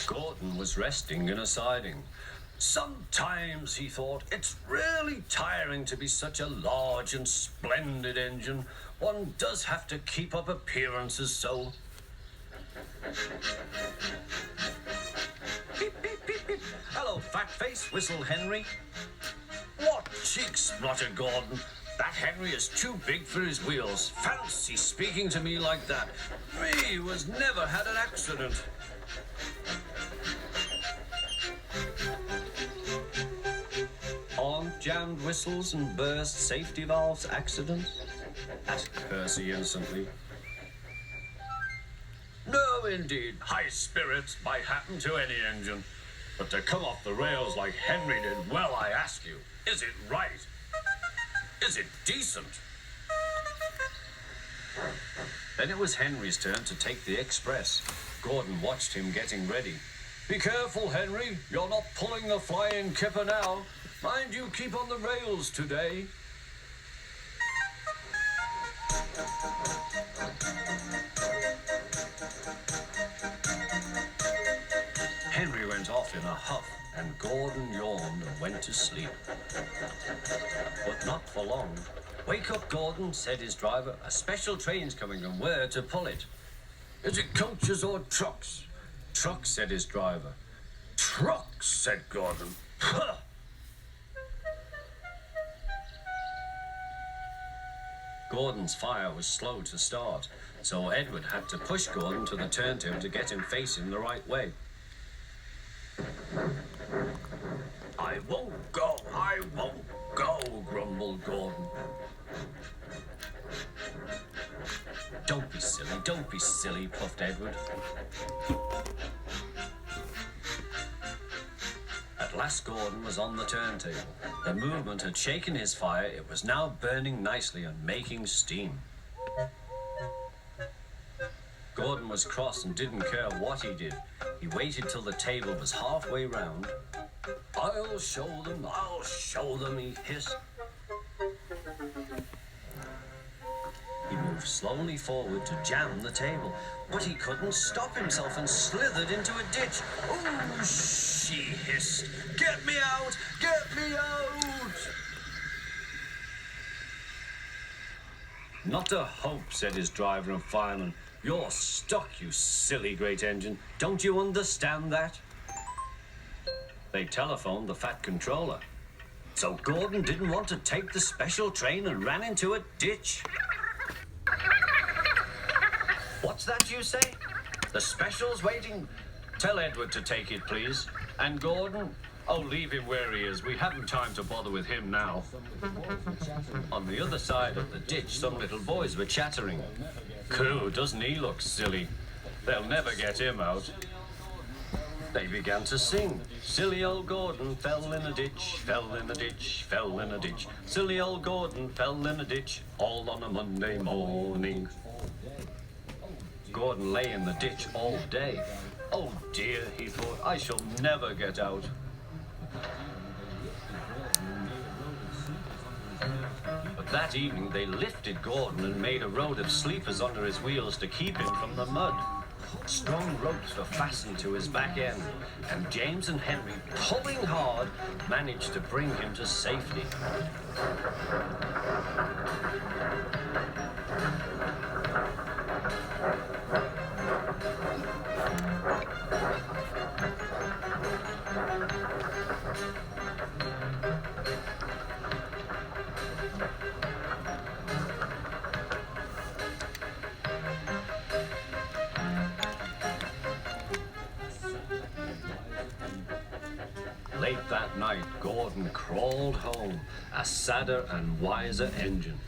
Gordon was resting in a siding. Sometimes, he thought, it's really tiring to be such a large and splendid engine. One does have to keep up appearances, so... Beep, beep, beep, beep. Hello, fat face, whistled Henry. What cheeks, spluttered Gordon. That Henry is too big for his wheels. Fancy speaking to me like that. Me, who has never had an accident. Aren't jammed whistles and burst safety valves accidents? Asked Percy innocently. No, indeed. High spirits might happen to any engine. But to come off the rails like Henry did, well, I ask you, is it right? Is it decent? Then it was Henry's turn to take the express. Gordon watched him getting ready. Be careful, Henry. You're not pulling the flying kipper now. Mind you keep on the rails today. Henry went off in a huff, and Gordon yawned and went to sleep. But not for long. Wake up, Gordon, said his driver. A special train's coming, and where to pull it? Is it coaches or trucks? Trucks, said his driver. Trucks, said Gordon. Huh! Gordon's fire was slow to start, so Edward had to push Gordon to the turntable to get him facing the right way. I won't go, grumbled Gordon. Don't be silly, puffed Edward. At last Gordon was on the turntable. The movement had shaken his fire. It was now burning nicely and making steam. Gordon was cross and didn't care what he did. He waited till the table was halfway round. I'll show them, he hissed. He moved slowly forward to jam the table, but he couldn't stop himself and slithered into a ditch. Oh, she hissed. Get me out! Get me out! Not a hope, said his driver and fireman. You're stuck, you silly great engine. Don't you understand that? They telephoned the Fat Controller. So Gordon didn't want to take the special train and ran into a ditch. What's that you say? The special's waiting? Tell Edward to take it, please. And Gordon? Oh, leave him where he is. We haven't time to bother with him now. On the other side of the ditch, some little boys were chattering. Coo, doesn't he look silly? They'll never get him out. They began to sing. Silly old Gordon fell in a ditch, fell in a ditch, fell in a ditch. Silly old Gordon fell in a ditch, all on a Monday morning. Gordon lay in the ditch all day. Oh dear, he thought, I shall never get out. But that evening they lifted Gordon and made a road of sleepers under his wheels to keep him from the mud. Strong ropes were fastened to his back end, and James and Henry, pulling hard, managed to bring him to safety. Late that night, Gordon crawled home, a sadder and wiser engine.